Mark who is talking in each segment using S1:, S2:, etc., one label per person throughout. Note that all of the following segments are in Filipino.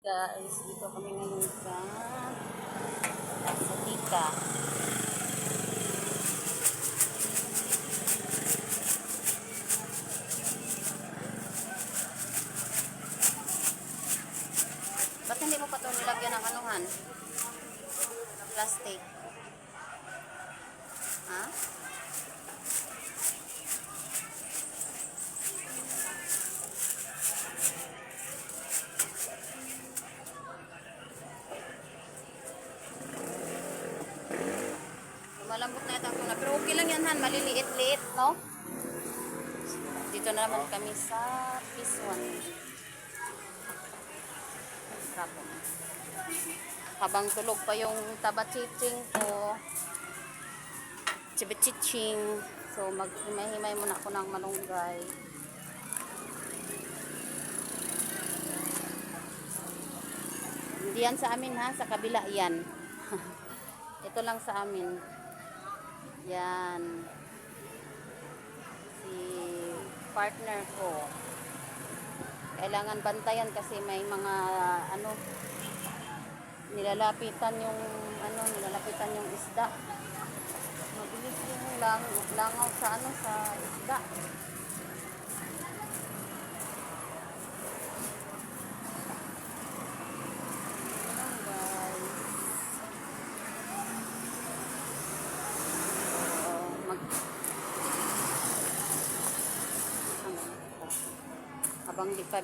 S1: Guys, dito kami ngayon sa Tika. Ba't hindi mo pa ito nilagyan ng anuhan? Plastic. Ha? Malambot na ito na. Pero okay lang yan, Han. Maliliit-liit, no? Dito na naman kami sa Piswan. Habang tulog pa yung tabachiching ko. Chibichiching. So, maghimay-himay muna ako ng malunggay. Hindi yan sa amin, ha? Sa kabila yan. Ito lang sa amin. Yan. Si partner ko. Kailangan bantayan kasi may mga nilalapitan yung isda. Mabilis yung langaw sa isda. Habang hindi pa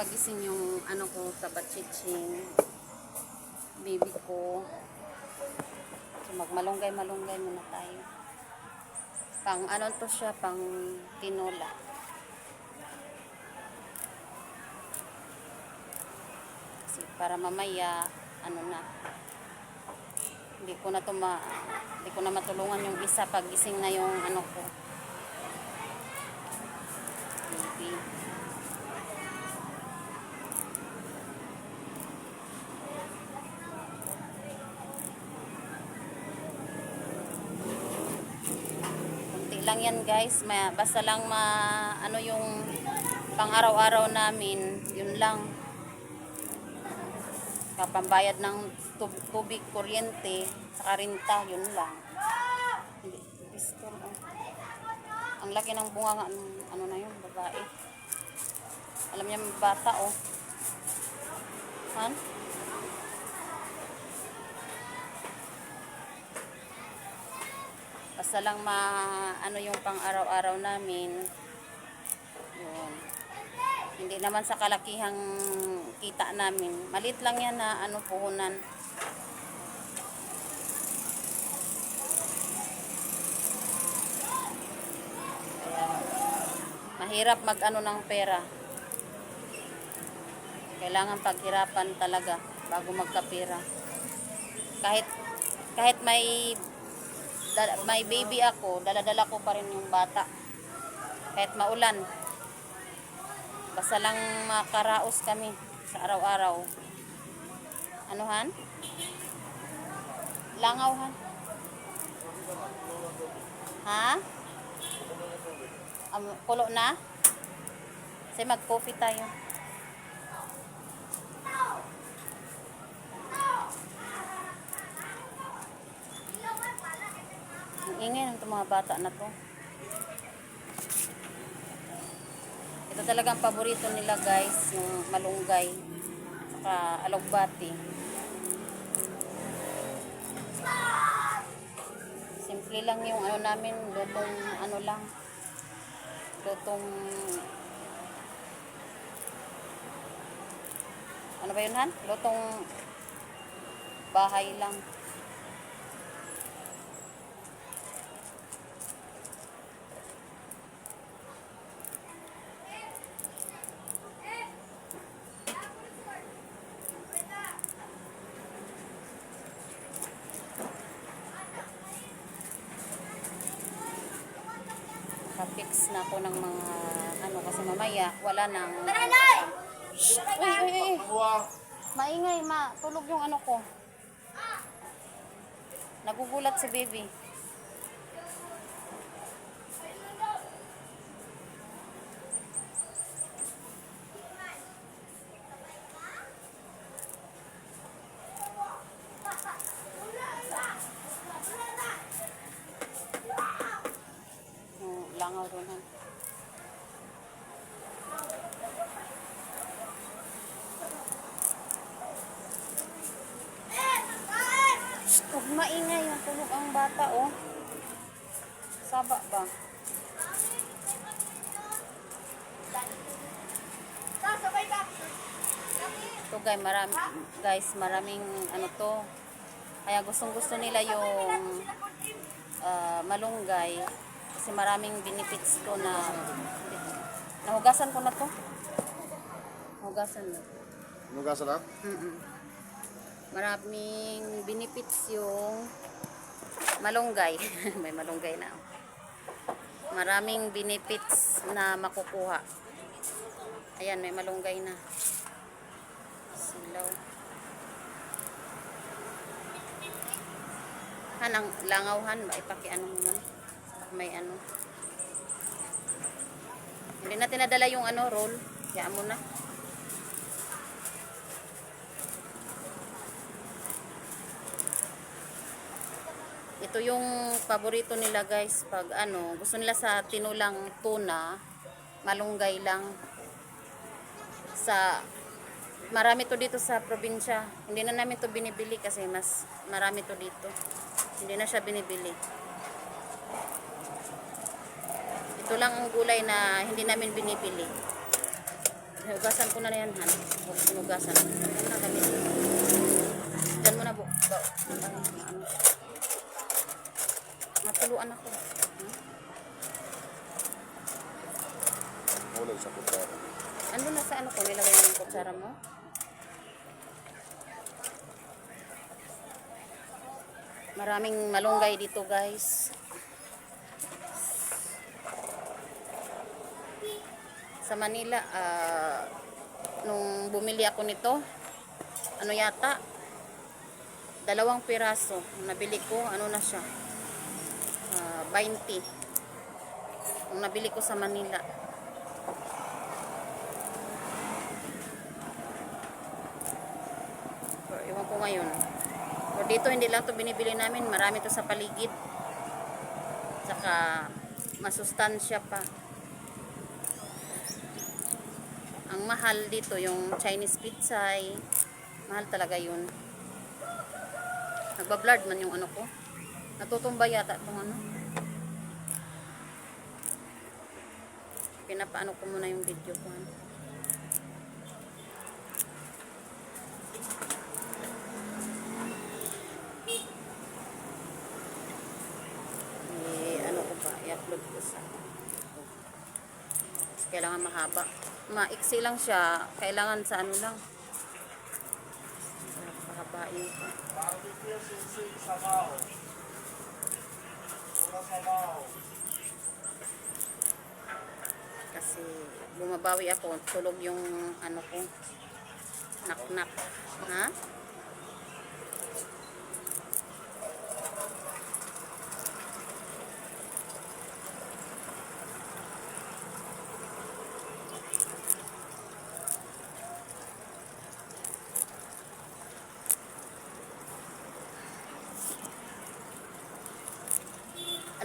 S1: gising yung ko sa bachiching baby ko. So magmalunggay muna tayo. Pang to siya, pang tinola. Kasi para mamaya hindi ko na matulungan yung isa pag gising na yung ko. Baby. Lang yan guys, basta lang yung pang araw-araw namin, yun lang. Kapambayad ng tubig, kuryente, saka renta, yun lang. Ang laki ng bunga nga, na yun, babae. Alam niya, bata oh. Han? Basta lang yung pang araw-araw namin. Yun. Hindi naman sa kalakihang kita namin. Maliit lang yan na puhunan. Mahirap ng pera. Kailangan paghirapan talaga bago magkapera. Kahit may baby ako, dala-dala ko pa rin yung bata. Kahit maulan. Basta lang makaraos kami sa araw-araw. Han? Langaw, Han? Ha? Kulo na? Kasi mag-coffee tayo. Ingay ng mga bata na to. Ito talagang paborito nila guys, yung malunggay saka alugbati. Simple lang yung namin, lutong lang, lutong ba yun, Han? Lutong bahay lang. Fix na ako ng mga kasi mamaya wala nang Uy. Maingay, tulog yung ko. Nagugulat si baby. bata, oh. Saba ba? Ito guys, maraming ano to. Kaya gustong-gusto nila yung malunggay kasi maraming benefits to na nahugasan ko na to. Hugasan na.
S2: Nugasan na?
S1: Maraming benefits yung malunggay. May malunggay na. Maraming benefits na makukuha. Ayan, may malunggay na. Silaw. Hanang langawhan ba ipakiano mo man. May ano. Hindi natin nadala yung ano roll. Kaya mo na. Ito yung paborito nila guys pag ano, gusto nila sa tinulang tuna, malunggay lang. Marami to dito sa probinsya. Hindi na namin to binibili kasi mas marami to dito. Hindi na siya binibili. Ito lang ang gulay na hindi namin binibili. Hugasan ko na yan, Han. Hugasan. Yan na kami. Diyan mo na, ano. Matuluan ako.
S2: Wala sa kutsara.
S1: Ano na sa ano ko? Nilagay mo yung kutsara mo? Maraming malunggay dito guys. Sa Manila, nung bumili ako nito, ano yata, 2 piraso. Nabili ko, ano na siya, 20. Nung nabili ko sa Manila. Pero, iwan ko ngayon. Pero dito, hindi lang to binibili namin. Marami to sa paligid. Saka, masustansya pa. Ang mahal dito yung Chinese pitsay. Mahal talaga yun. Nagbablard man yung ano ko. Natutumba yata itong ano. Pinapaano ko muna yung video ko. Ano ko ba? I-upload ko sa kailangan mahaba. Maiksi lang siya. Kailangan sa ano lang. Pahabain ko. Kasi bumabawi ako. Tulog yung ano ko. Nak-nak. Ha?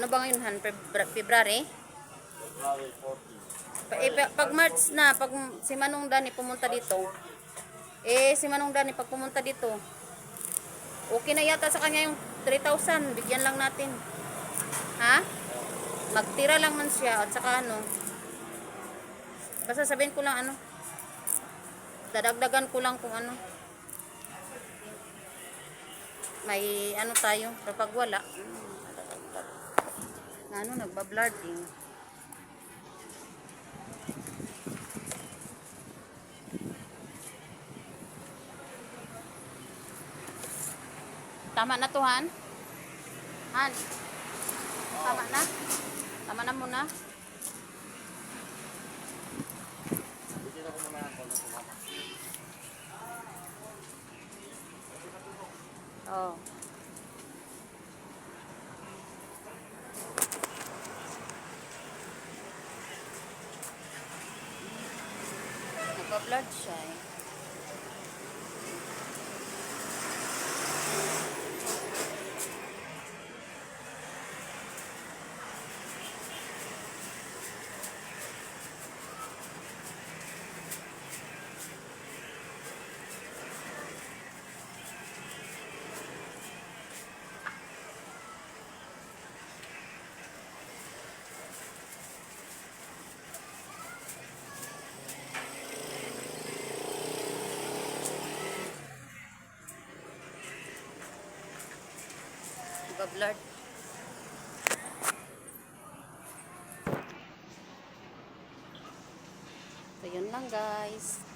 S1: Ano ba ngayon, Han? February?
S2: February 14.
S1: Pag March na, pag si Manong Dani pumunta dito, si Manong Dani pag pumunta dito, okay na yata sa kanya yung 3,000. Bigyan lang natin. Ha? Magtira lang man siya. At saka ano, basta sabihin ko lang ano, dadagdagan ko lang kung ano. May ano tayo, kapag wala, ano, nagbablarding. Tama na to, Han? Han? Tama na? Tama na muna?
S2: Bigyan ako muna ng konti sa mama.
S1: Oh. Nagpa-vlog siya eh. Nagbablard. So, yun lang guys.